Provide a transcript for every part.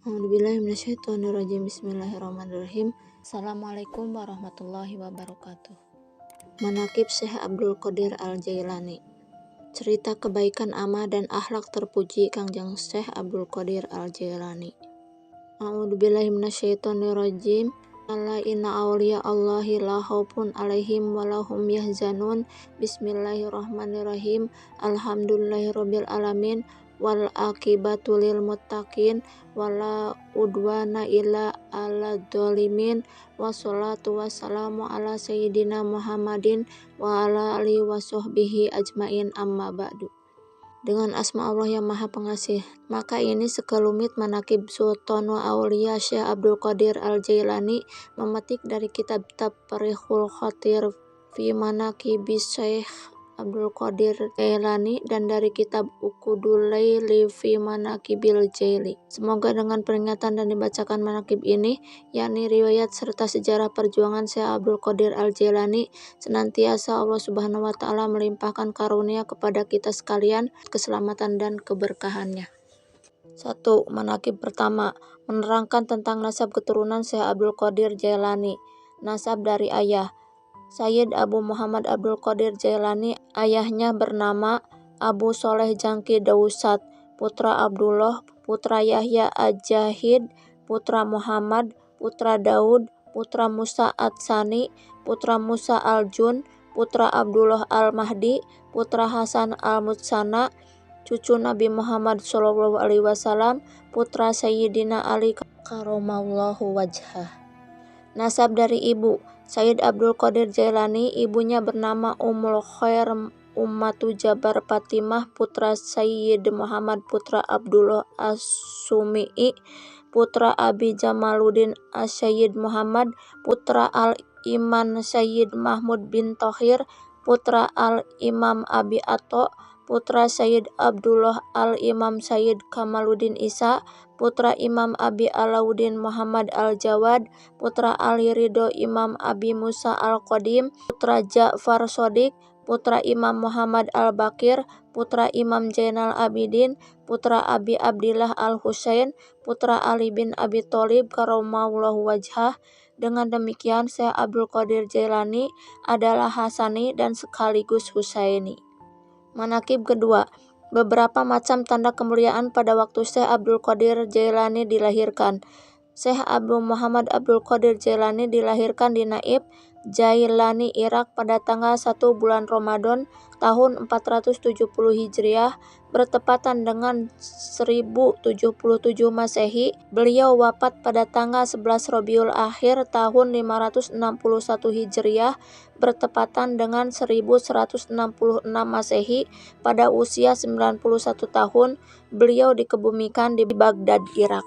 A'udzubillahi minasyaitonirrajim. Bismillahirrahmanirrahim. Assalamualaikum warahmatullahi wabarakatuh. Manaqib Syekh Abdul Qadir Al-Jailani. Cerita kebaikan amal dan akhlak terpuji Kangjeng Syekh Abdul Qadir Al-Jailani. A'udzubillahi minasyaitonirrajim. Alla inna awliya Allahi la khaufun alaihim wa lahum yahzanun. Bismillahirrahmanirrahim. Alhamdulillahirabbil alamin. Wal akibatu lil muttaqin wala udwana illa ala dzalimin. Wassalatu wassalamu ala sayyidina Muhammadin wa ala alihi wa sahbihi ajmain, amma ba'du. Dengan asma Allah yang Maha Pengasih. Maka ini sekelumit manaqib Sultan wa Aulia Syekh Abdul Qadir Al-Jailani, memetik dari kitab Tafriqul Khatir fi Manaqibis Syekh Abdul Qadir Jailani dan dari kitab Uqudul Laili fi Manaqibil Jaili. Semoga dengan peringatan dan dibacakan manaqib ini, yakni riwayat serta sejarah perjuangan Syekh Abdul Qadir Al-Jailani, senantiasa Allah Subhanahu wa taala melimpahkan karunia kepada kita sekalian, keselamatan dan keberkahannya. 1. Manaqib pertama, menerangkan tentang nasab keturunan Syekh Abdul Qadir Jailani. Nasab dari ayah Sayyid Abu Muhammad Abdul Qadir Jailani. Ayahnya bernama Abu Soleh Jangki Dausat, putra Abdullah, putra Yahya Aj-Jahid, putra Muhammad, putra Daud, putra Musa Ad-Sani, putra Musa Al-Jun, putra Abdullah Al-Mahdi, putra Hasan Al-Mutsana, cucu Nabi Muhammad SAW, putra Sayyidina Ali Karomallahu wajhah. Nasab dari ibu Sayyid Abdul Qadir Jailani. Ibunya bernama Ummul Khair Ummatu Jabar Fatimah, putra Sayyid Muhammad, putra Abdullah As-Sumi'i, putra Abi Jamaluddin As-Sayyid Muhammad, putra Al-Iman Sayyid Mahmud bin Thohir, putra Al-Imam Abi Ato, putra Sayyid Abdullah Al-Imam Sayyid Kamaluddin Isa, putra Imam Abi Alauddin Muhammad Al-Jawad, putra Ali Ridho Imam Abi Musa Al-Qadim, putra Ja'far Shodiq, putra Imam Muhammad Al-Bakir, putra Imam Zainal Abidin, putra Abi Abdillah Al-Husain, putra Ali bin Abi Thalib Karomallahu wajhah. Dengan demikian Syekh Abdul Qadir Jailani adalah Hasani dan sekaligus Husaini. Manaqib kedua, beberapa macam tanda kemuliaan pada waktu Syekh Abdul Qadir Jailani dilahirkan. Syekh Abu Muhammad Abdul Qadir Jailani dilahirkan di Naib, Jailani, Irak pada tanggal 1 bulan Ramadan tahun 470 Hijriah bertepatan dengan 1077 Masehi. Beliau wafat pada tanggal 11 Rabiul Akhir tahun 561 Hijriah bertepatan dengan 1166 Masehi pada usia 91 tahun. Beliau dikebumikan di Baghdad, Irak.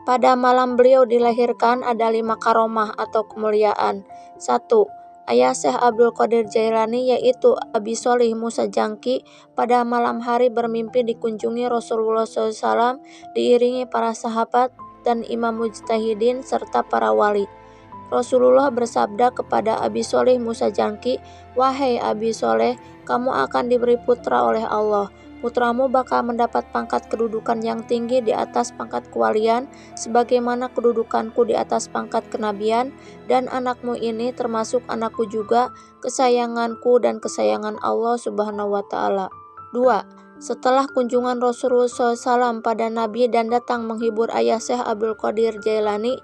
Pada malam beliau dilahirkan ada 5 karomah atau kemuliaan. 1. Ayah Syekh Abdul Qadir Jailani yaitu Abi Sholih Musa Jangki pada malam hari bermimpi dikunjungi Rasulullah SAW diiringi para sahabat dan imam mujtahidin serta para wali. Rasulullah bersabda kepada Abi Sholih Musa Jangki, "Wahai Abi Sholih, kamu akan diberi putra oleh Allah. Putramu bakal mendapat pangkat kedudukan yang tinggi di atas pangkat kewalian, sebagaimana kedudukanku di atas pangkat kenabian, dan anakmu ini termasuk anakku juga, kesayanganku dan kesayangan Allah Subhanahu wa Ta'ala." 2. Setelah kunjungan Rasulullah SAW pada Nabi dan datang menghibur ayah Syekh Abdul Qadir Jailani,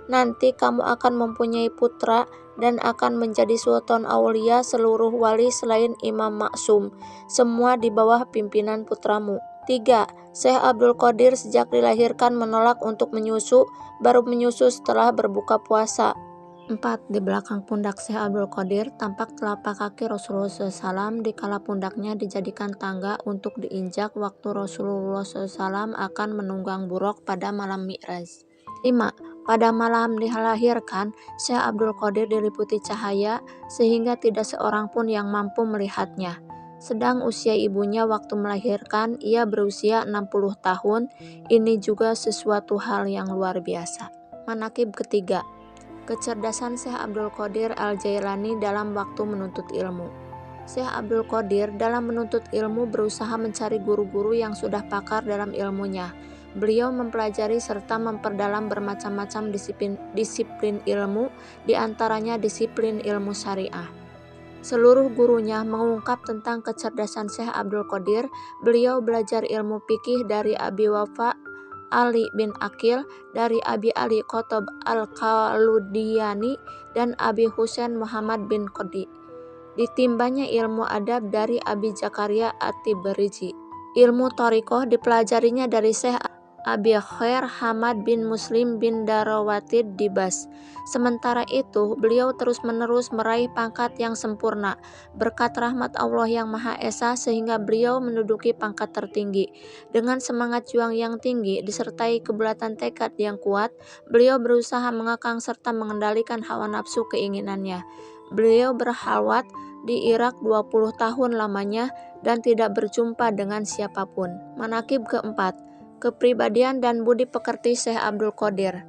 nanti kamu akan mempunyai putra dan akan menjadi sultan aulia seluruh wali selain Imam Maksum, semua di bawah pimpinan putramu. 3. Syekh Abdul Qadir sejak dilahirkan menolak untuk menyusu, baru menyusu setelah berbuka puasa. 4. Di belakang pundak Syekh Abdul Qadir tampak telapak kaki Rasulullah SAW dikala pundaknya dijadikan tangga untuk diinjak waktu Rasulullah SAW akan menunggang buruk pada malam Mi'raj. 5. Pada malam dilahirkan, Syekh Abdul Qadir diliputi cahaya sehingga tidak seorang pun yang mampu melihatnya. Sedang usia ibunya waktu melahirkan, ia berusia 60 tahun. Ini juga sesuatu hal yang luar biasa. Manaqib ketiga, kecerdasan Syekh Abdul Qadir Al-Jailani dalam waktu menuntut ilmu. Syekh Abdul Qadir dalam menuntut ilmu berusaha mencari guru-guru yang sudah pakar dalam ilmunya. Beliau mempelajari serta memperdalam bermacam-macam disiplin ilmu, diantaranya disiplin ilmu syariah. Seluruh gurunya mengungkap tentang kecerdasan Syekh Abdul Qadir. Beliau belajar ilmu fikih dari Abi Wafa Ali bin Aqil, dari Abi Ali Qutb al-Kaludiani, dan Abi Husain Muhammad bin Qadi. Ditimbanya ilmu adab dari Abi Zakaria At-Tibrizi. Ilmu thariqah dipelajarinya dari Syekh Abi Khair Hamad bin Muslim bin Darawatid Dibas. Sementara itu, beliau terus-menerus meraih pangkat yang sempurna berkat rahmat Allah yang Maha Esa, sehingga beliau menduduki pangkat tertinggi. Dengan semangat juang yang tinggi disertai kebulatan tekad yang kuat, beliau berusaha mengekang serta mengendalikan hawa nafsu keinginannya. Beliau berhalwat di Irak 20 tahun lamanya dan tidak berjumpa dengan siapapun. Manaqib keempat, kepribadian dan budi pekerti Syekh Abdul Qadir.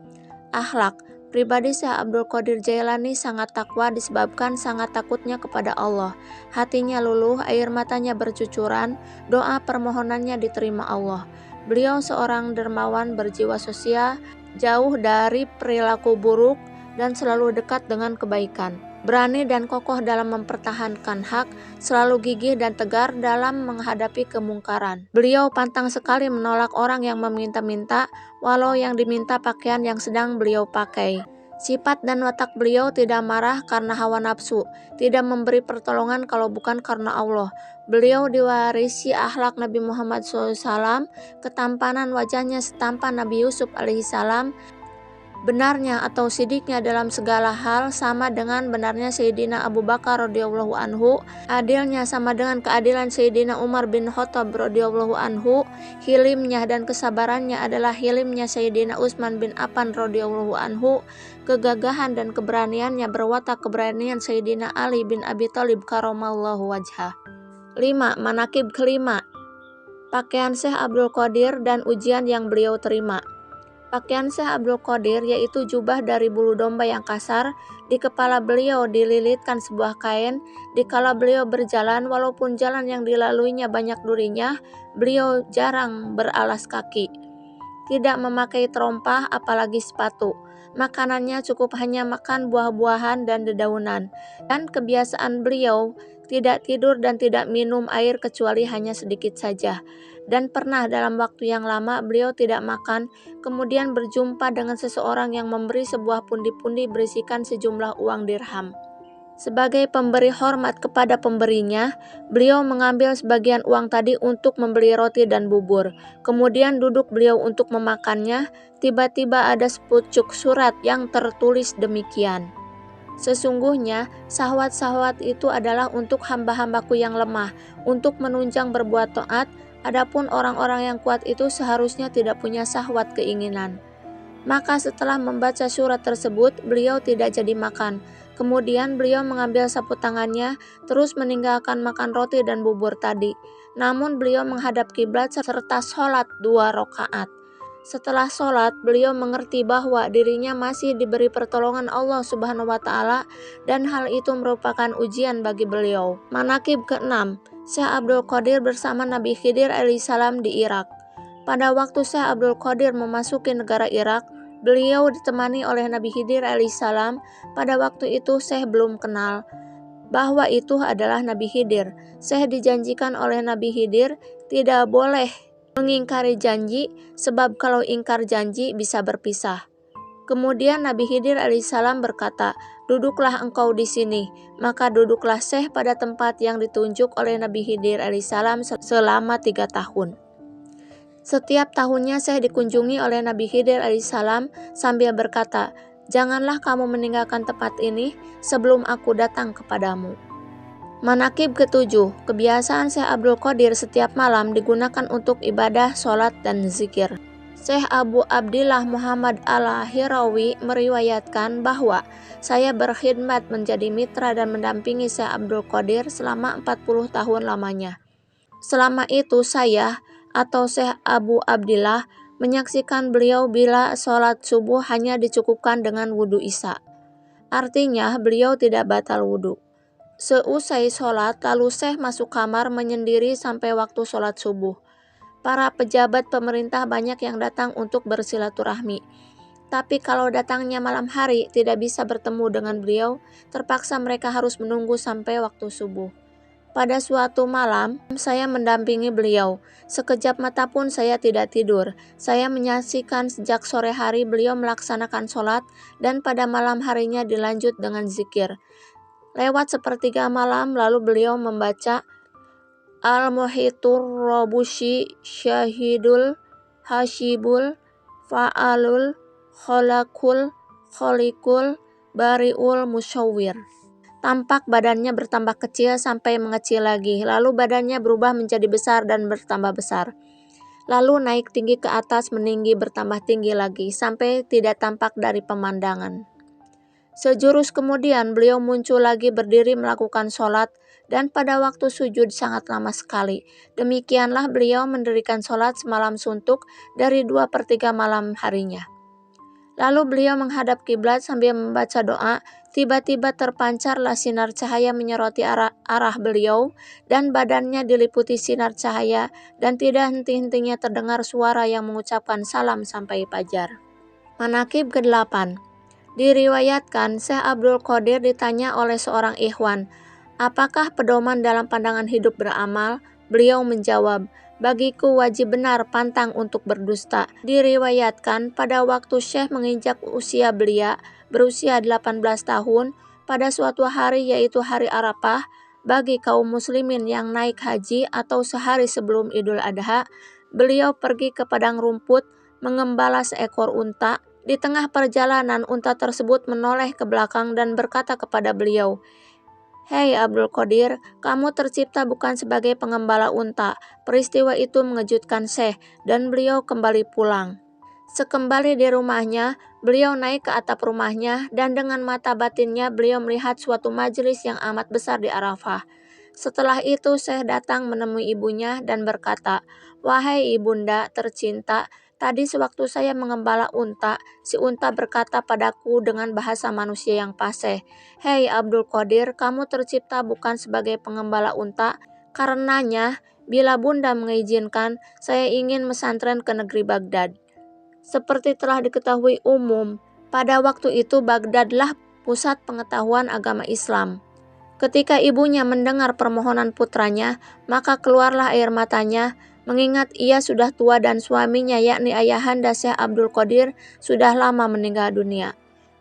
Akhlak. Pribadi Syekh Abdul Qadir Jailani sangat takwa disebabkan sangat takutnya kepada Allah. Hatinya luluh, air matanya bercucuran, doa permohonannya diterima Allah. Beliau seorang dermawan berjiwa sosial, jauh dari perilaku buruk dan selalu dekat dengan kebaikan. Berani dan kokoh dalam mempertahankan hak, selalu gigih dan tegar dalam menghadapi kemungkaran. Beliau pantang sekali menolak orang yang meminta-minta, walau yang diminta pakaian yang sedang beliau pakai. Sifat dan watak beliau tidak marah karena hawa nafsu, tidak memberi pertolongan kalau bukan karena Allah. Beliau diwarisi akhlak Nabi Muhammad SAW, ketampanan wajahnya setampan Nabi Yusuf alaihissalam. Benarnya atau sidiknya dalam segala hal sama dengan benarnya Sayyidina Abu Bakar radhiyallahu anhu, adilnya sama dengan keadilan Sayyidina Umar bin Khattab radhiyallahu anhu, hilimnya dan kesabarannya adalah hilimnya Sayyidina Utsman bin Affan radhiyallahu anhu, kegagahan dan keberaniannya berwatak keberanian Sayyidina Ali bin Abi Thalib karamallahu wajhah. 5. Manaqib kelima, pakaian Syekh Abdul Qadir dan ujian yang beliau terima. Pakaian Syekh Abdul Qadir yaitu jubah dari bulu domba yang kasar. Di kepala beliau dililitkan sebuah kain. Dikala beliau berjalan, walaupun jalan yang dilaluinya banyak durinya, beliau jarang beralas kaki. Tidak memakai terompah apalagi sepatu. Makanannya cukup hanya makan buah-buahan dan dedaunan. Dan kebiasaan beliau tidak tidur dan tidak minum air kecuali hanya sedikit saja. Dan pernah dalam waktu yang lama beliau tidak makan, kemudian berjumpa dengan seseorang yang memberi sebuah pundi-pundi berisikan sejumlah uang dirham. Sebagai pemberi hormat kepada pemberinya, beliau mengambil sebagian uang tadi untuk membeli roti dan bubur. Kemudian duduk beliau untuk memakannya. Tiba-tiba ada sepucuk surat yang tertulis demikian: "Sesungguhnya syahwat-syahwat itu adalah untuk hamba-hambaku yang lemah, untuk menunjang berbuat taat. Adapun orang-orang yang kuat itu seharusnya tidak punya syahwat keinginan." Maka setelah membaca surat tersebut, beliau tidak jadi makan. Kemudian beliau mengambil sapu tangannya, terus meninggalkan makan roti dan bubur tadi. Namun beliau menghadap kiblat serta sholat 2 rakaat. Setelah sholat, beliau mengerti bahwa dirinya masih diberi pertolongan Allah Subhanahu wa Ta'ala, dan hal itu merupakan ujian bagi beliau. Manaqib ke-6, Syekh Abdul Qadir bersama Nabi Khidir alaihissalam di Irak. Pada waktu Syekh Abdul Qadir memasuki negara Irak, beliau ditemani oleh Nabi Khidir alaihissalam. Pada waktu itu Syekh belum kenal bahwa itu adalah Nabi Khidir. Syekh dijanjikan oleh Nabi Khidir tidak boleh mengingkari janji, sebab kalau ingkar janji bisa berpisah. Kemudian Nabi Khidir alaihissalam berkata, "Duduklah engkau di sini." Maka duduklah Syekh pada tempat yang ditunjuk oleh Nabi Khidir alaihissalam selama 3 tahun. Setiap tahunnya Syekh dikunjungi oleh Nabi Khidir alaihissalam sambil berkata, "Janganlah kamu meninggalkan tempat ini sebelum aku datang kepadamu." Manaqib ke-7, kebiasaan Syekh Abdul Qadir setiap malam digunakan untuk ibadah, sholat, dan zikir. Syekh Abu Abdillah Muhammad al-Hirawi meriwayatkan bahwa saya berkhidmat menjadi mitra dan mendampingi Syekh Abdul Qadir selama 40 tahun lamanya. Selama itu saya atau Syekh Abu Abdillah menyaksikan beliau bila sholat subuh hanya dicukupkan dengan wudhu isya. Artinya beliau tidak batal wudhu. Seusai sholat, lalu Syekh masuk kamar menyendiri sampai waktu sholat subuh. Para pejabat pemerintah banyak yang datang untuk bersilaturahmi. Tapi kalau datangnya malam hari tidak bisa bertemu dengan beliau, terpaksa mereka harus menunggu sampai waktu subuh. Pada suatu malam, saya mendampingi beliau. Sekejap mata pun saya tidak tidur. Saya menyaksikan sejak sore hari beliau melaksanakan sholat dan pada malam harinya dilanjut dengan zikir. Lewat sepertiga malam lalu beliau membaca Al-Muhitur Robushi Syahidul Hasibul Fa'alul Kholakul Kholikul Bariul Musyawwir. Tampak badannya bertambah kecil sampai mengecil lagi, lalu badannya berubah menjadi besar dan bertambah besar. Lalu naik tinggi ke atas, meninggi bertambah tinggi lagi, sampai tidak tampak dari pemandangan. Sejurus kemudian beliau muncul lagi berdiri melakukan sholat, dan pada waktu sujud sangat lama sekali. Demikianlah beliau mendirikan sholat semalam suntuk dari 2/3 malam harinya. Lalu beliau menghadap kiblat sambil membaca doa. Tiba-tiba terpancarlah sinar cahaya menyoroti arah beliau, dan badannya diliputi sinar cahaya, dan tidak henti-hentinya terdengar suara yang mengucapkan salam sampai fajar. Manaqib ke-8. Diriwayatkan Syekh Abdul Qadir ditanya oleh seorang ikhwan, apakah pedoman dalam pandangan hidup beramal? Beliau menjawab, bagiku wajib benar pantang untuk berdusta. Diriwayatkan pada waktu Syekh menginjak usia belia, berusia 18 tahun, pada suatu hari yaitu hari Arafah, bagi kaum muslimin yang naik haji atau sehari sebelum Idul Adha, beliau pergi ke padang rumput mengembala seekor unta. Di tengah perjalanan, unta tersebut menoleh ke belakang dan berkata kepada beliau, "Hei Abdul Qadir, kamu tercipta bukan sebagai pengembala unta." Peristiwa itu mengejutkan Syekh dan beliau kembali pulang. Sekembali di rumahnya, beliau naik ke atap rumahnya dan dengan mata batinnya beliau melihat suatu majelis yang amat besar di Arafah. Setelah itu Syekh datang menemui ibunya dan berkata, "Wahai ibunda tercinta, tadi sewaktu saya mengembala unta, si unta berkata padaku dengan bahasa manusia yang fasih, 'Hei Abdul Qadir, kamu tercipta bukan sebagai pengembala unta. Karenanya, bila bunda mengizinkan, saya ingin mesantren ke negeri Baghdad.'" Seperti telah diketahui umum, pada waktu itu Baghdadlah pusat pengetahuan agama Islam. Ketika ibunya mendengar permohonan putranya, maka keluarlah air matanya, mengingat ia sudah tua dan suaminya yakni ayahanda Syekh Abdul Qadir sudah lama meninggal dunia.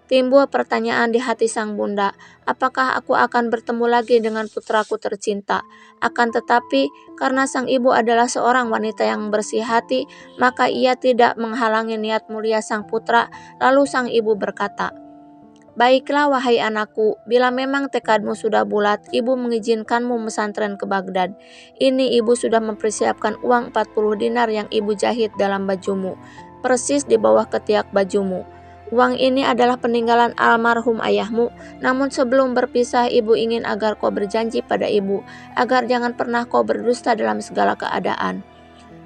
Timbul pertanyaan di hati sang bunda, apakah aku akan bertemu lagi dengan putraku tercinta? Akan tetapi, karena sang ibu adalah seorang wanita yang bersih hati, maka ia tidak menghalangi niat mulia sang putra. Lalu sang ibu berkata, "Baiklah wahai anakku, bila memang tekadmu sudah bulat, ibu mengizinkanmu mesantren ke Baghdad. Ini ibu sudah mempersiapkan uang 40 dinar yang ibu jahit dalam bajumu, persis di bawah ketiak bajumu. Uang ini adalah peninggalan almarhum ayahmu, namun sebelum berpisah ibu ingin agar kau berjanji pada ibu, agar jangan pernah kau berdusta dalam segala keadaan."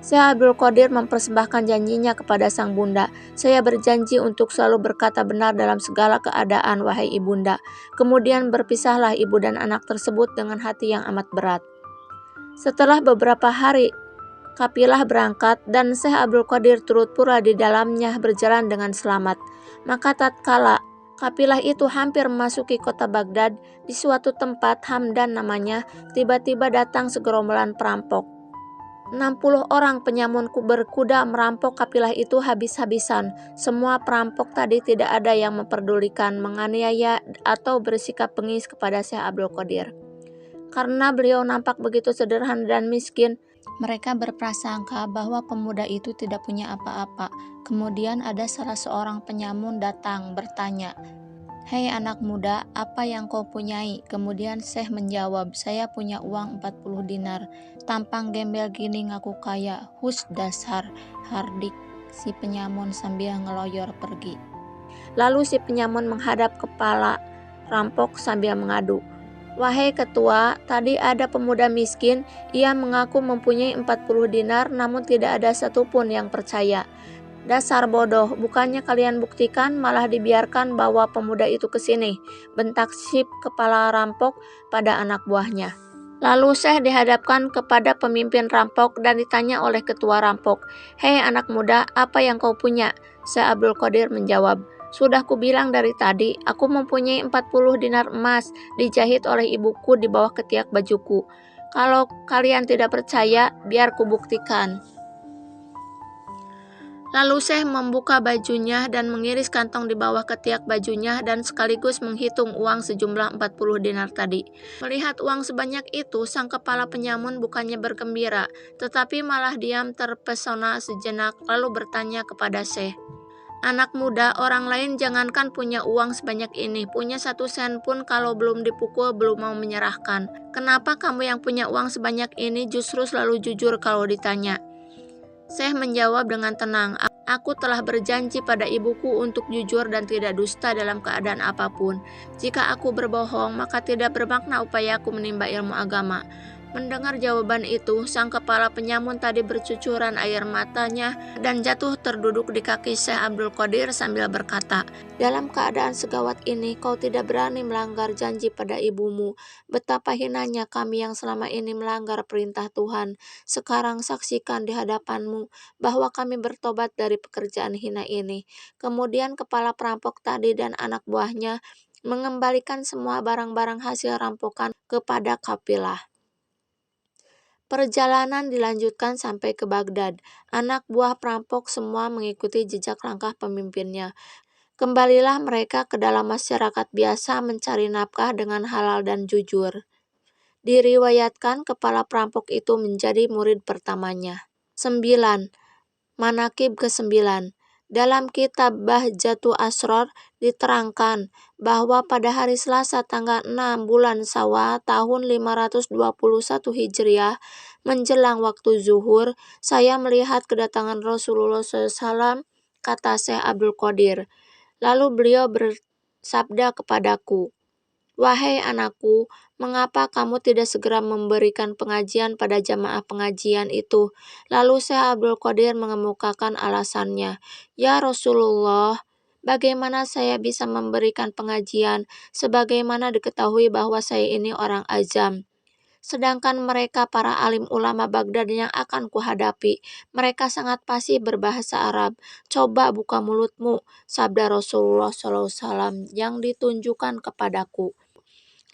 Syekh Abdul Qadir mempersembahkan janjinya kepada sang bunda. "Saya berjanji untuk selalu berkata benar dalam segala keadaan, wahai ibunda." Kemudian berpisahlah ibu dan anak tersebut dengan hati yang amat berat. Setelah beberapa hari, kafilah berangkat dan Syekh Abdul Qadir turut pula di dalamnya berjalan dengan selamat. Maka tatkala kafilah itu hampir memasuki kota Baghdad, di suatu tempat Hamdan namanya, tiba-tiba datang segerombolan perampok. 60 orang penyamun berkuda merampok kafilah itu habis-habisan. Semua perampok tadi tidak ada yang memperdulikan, menganiaya atau bersikap bengis kepada Syekh Abdul Qadir. Karena beliau nampak begitu sederhana dan miskin, mereka berprasangka bahwa pemuda itu tidak punya apa-apa. Kemudian ada salah seorang penyamun datang bertanya, "Hei anak muda, apa yang kau punyai?" Kemudian Syekh menjawab, "Saya punya uang 40 dinar. Tampang gembel gini ngaku kaya. Hus dasar, hardik," si penyamun sambil ngeloyor pergi. Lalu si penyamun menghadap kepala rampok sambil mengadu, "Wahai ketua, tadi ada pemuda miskin, ia mengaku mempunyai 40 dinar namun tidak ada satupun yang percaya. Dasar bodoh, bukannya kalian buktikan malah dibiarkan bawa pemuda itu ke sini," bentak si kepala rampok pada anak buahnya. Lalu Syekh dihadapkan kepada pemimpin rampok dan ditanya oleh ketua rampok, "Hei anak muda, apa yang kau punya?" Syekh Abdul Qadir menjawab, "Sudah kubilang dari tadi, aku mempunyai 40 dinar emas dijahit oleh ibuku di bawah ketiak bajuku. Kalau kalian tidak percaya, biar kubuktikan." Lalu Syekh membuka bajunya dan mengiris kantong di bawah ketiak bajunya dan sekaligus menghitung uang sejumlah 40 dinar tadi. Melihat uang sebanyak itu, sang kepala penyamun bukannya bergembira, tetapi malah diam terpesona sejenak lalu bertanya kepada Syekh, "Anak muda, orang lain jangankan punya uang sebanyak ini, punya 1 sen pun kalau belum dipukul belum mau menyerahkan. Kenapa kamu yang punya uang sebanyak ini justru selalu jujur kalau ditanya?" Syekh menjawab dengan tenang, "Aku telah berjanji pada ibuku untuk jujur dan tidak dusta dalam keadaan apapun. Jika aku berbohong, maka tidak bermakna upayaku menimba ilmu agama." Mendengar jawaban itu, sang kepala penyamun tadi bercucuran air matanya dan jatuh terduduk di kaki Syekh Abdul Qadir sambil berkata, "Dalam keadaan segawat ini, kau tidak berani melanggar janji pada ibumu. Betapa hinanya kami yang selama ini melanggar perintah Tuhan. Sekarang saksikan di hadapanmu bahwa kami bertobat dari pekerjaan hina ini." Kemudian kepala perampok tadi dan anak buahnya mengembalikan semua barang-barang hasil rampokan kepada kafilah. Perjalanan dilanjutkan sampai ke Baghdad. Anak buah perampok semua mengikuti jejak langkah pemimpinnya. Kembalilah mereka ke dalam masyarakat biasa mencari nafkah dengan halal dan jujur. Diriwayatkan kepala perampok itu menjadi murid pertamanya. 9. Manaqib ke-9. Dalam kitab Bahjatu Asror diterangkan bahwa pada hari Selasa tanggal 6 bulan Syawal tahun 521 Hijriah menjelang waktu zuhur, saya melihat kedatangan Rasulullah SAW, kata Syekh Abdul Qadir. Lalu beliau bersabda kepadaku, "Wahai anakku, mengapa kamu tidak segera memberikan pengajian pada jamaah pengajian itu?" Lalu Syekh Abdul Qadir mengemukakan alasannya, "Ya Rasulullah, bagaimana saya bisa memberikan pengajian sebagaimana diketahui bahwa saya ini orang ajam? Sedangkan mereka para alim ulama Baghdad yang akan kuhadapi, mereka sangat fasih berbahasa Arab. Coba buka mulutmu," sabda Rasulullah SAW yang ditunjukkan kepadaku.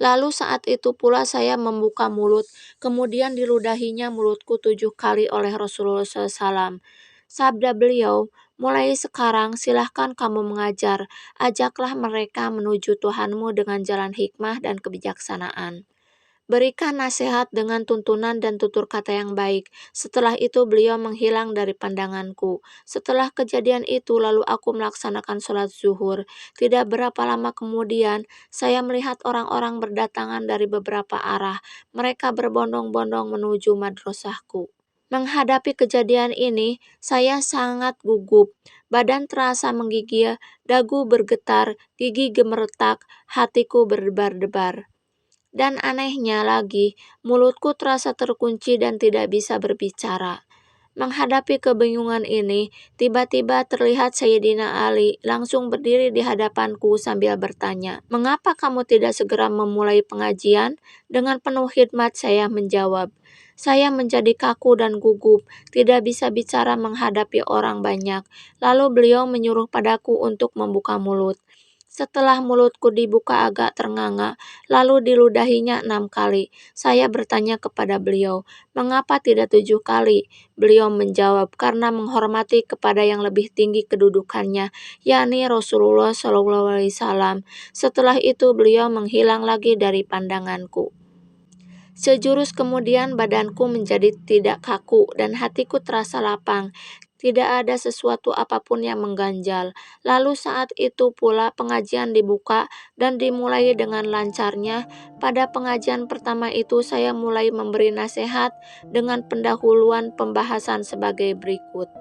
Lalu saat itu pula saya membuka mulut, kemudian diludahinya mulutku 7 kali oleh Rasulullah SAW. Sabda beliau, "Mulai sekarang silahkan kamu mengajar, ajaklah mereka menuju Tuhanmu dengan jalan hikmah dan kebijaksanaan. Berikan nasihat dengan tuntunan dan tutur kata yang baik." Setelah itu beliau menghilang dari pandanganku. Setelah kejadian itu lalu aku melaksanakan sholat zuhur. Tidak berapa lama kemudian, saya melihat orang-orang berdatangan dari beberapa arah. Mereka berbondong-bondong menuju madrasahku. Menghadapi kejadian ini, saya sangat gugup. Badan terasa menggigil, dagu bergetar, gigi gemeretak, hatiku berdebar-debar. Dan anehnya lagi, mulutku terasa terkunci dan tidak bisa berbicara. Menghadapi kebingungan ini, tiba-tiba terlihat Sayyidina Ali langsung berdiri di hadapanku sambil bertanya, "Mengapa kamu tidak segera memulai pengajian?" Dengan penuh hikmat saya menjawab, "Saya menjadi kaku dan gugup, tidak bisa bicara menghadapi orang banyak." Lalu beliau menyuruh padaku untuk membuka mulut. Setelah mulutku dibuka agak ternganga, lalu diludahinya 6 kali. Saya bertanya kepada beliau, "Mengapa tidak 7 kali?" Beliau menjawab, "Karena menghormati kepada yang lebih tinggi kedudukannya, yakni Rasulullah SAW." Setelah itu beliau menghilang lagi dari pandanganku. Sejurus kemudian badanku menjadi tidak kaku dan hatiku terasa lapang. Tidak ada sesuatu apapun yang mengganjal. Lalu saat itu pula pengajian dibuka dan dimulai dengan lancarnya. Pada pengajian pertama itu saya mulai memberi nasihat dengan pendahuluan pembahasan sebagai berikut.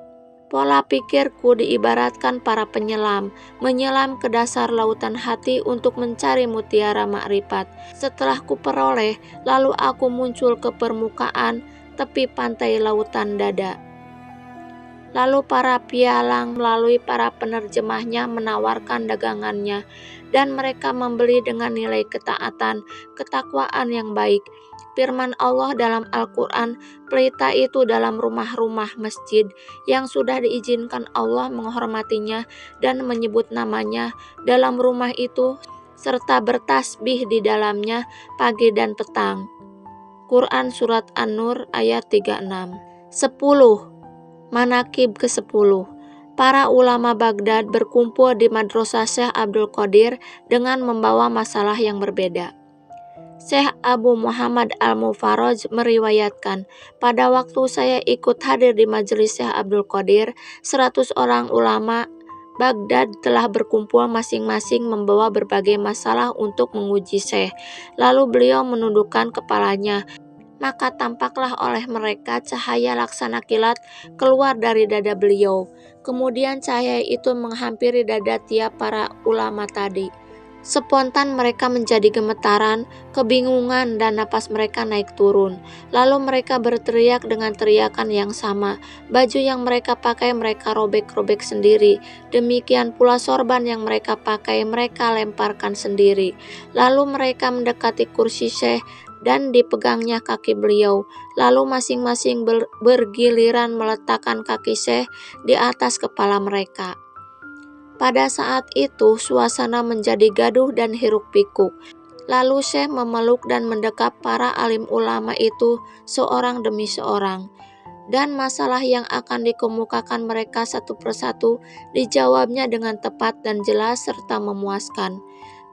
Pola pikirku diibaratkan para penyelam, menyelam ke dasar lautan hati untuk mencari mutiara makrifat. Setelah kuperoleh, lalu aku muncul ke permukaan tepi pantai lautan dada. Lalu para pialang melalui para penerjemahnya menawarkan dagangannya, dan mereka membeli dengan nilai ketaatan, ketakwaan yang baik. Firman Allah dalam Al-Quran, pelita itu dalam rumah-rumah masjid yang sudah diizinkan Allah menghormatinya dan menyebut namanya dalam rumah itu serta bertasbih di dalamnya pagi dan petang. Quran Surat An-Nur ayat 36. 10. Manaqib ke-10. Para ulama Baghdad berkumpul di Madrasah Syekh Abdul Qadir dengan membawa masalah yang berbeda. Syekh Abu Muhammad Al-Mufarraj meriwayatkan, pada waktu saya ikut hadir di majelis Syekh Abdul Qadir, 100 orang ulama Baghdad telah berkumpul masing-masing membawa berbagai masalah untuk menguji Syekh. Lalu beliau menundukkan kepalanya, maka tampaklah oleh mereka cahaya laksana kilat keluar dari dada beliau. Kemudian cahaya itu menghampiri dada tiap para ulama tadi. Spontan mereka menjadi gemetaran, kebingungan, dan napas mereka naik turun. Lalu mereka berteriak dengan teriakan yang sama. Baju yang mereka pakai mereka robek-robek sendiri. Demikian pula sorban yang mereka pakai mereka lemparkan sendiri. Lalu mereka mendekati kursi Syekh dan dipegangnya kaki beliau. Lalu masing-masing bergiliran meletakkan kaki Syekh di atas kepala mereka. Pada saat itu suasana menjadi gaduh dan hiruk-pikuk. Lalu Syekh memeluk dan mendekap para alim ulama itu seorang demi seorang. Dan masalah yang akan dikemukakan mereka satu persatu dijawabnya dengan tepat dan jelas serta memuaskan.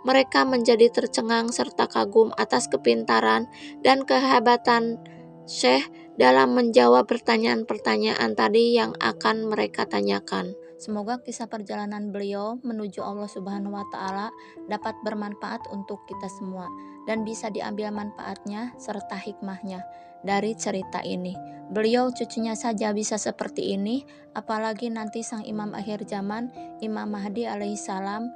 Mereka menjadi tercengang serta kagum atas kepintaran dan kehebatan Syekh dalam menjawab pertanyaan-pertanyaan tadi yang akan mereka tanyakan. Semoga kisah perjalanan beliau menuju Allah Subhanahu wa Ta'ala dapat bermanfaat untuk kita semua dan bisa diambil manfaatnya serta hikmahnya dari cerita ini. Beliau cucunya saja bisa seperti ini, apalagi nanti sang imam akhir zaman, Imam Mahdi alaihissalam,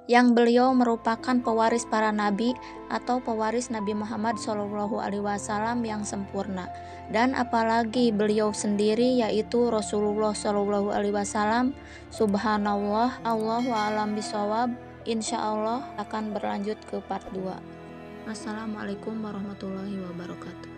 yang beliau merupakan pewaris para nabi atau pewaris Nabi Muhammad SAW yang sempurna. Dan apalagi beliau sendiri yaitu Rasulullah SAW. Subhanallah, Allahu a'lam bishawab. Insya Allah akan berlanjut ke part 2. Assalamualaikum warahmatullahi wabarakatuh.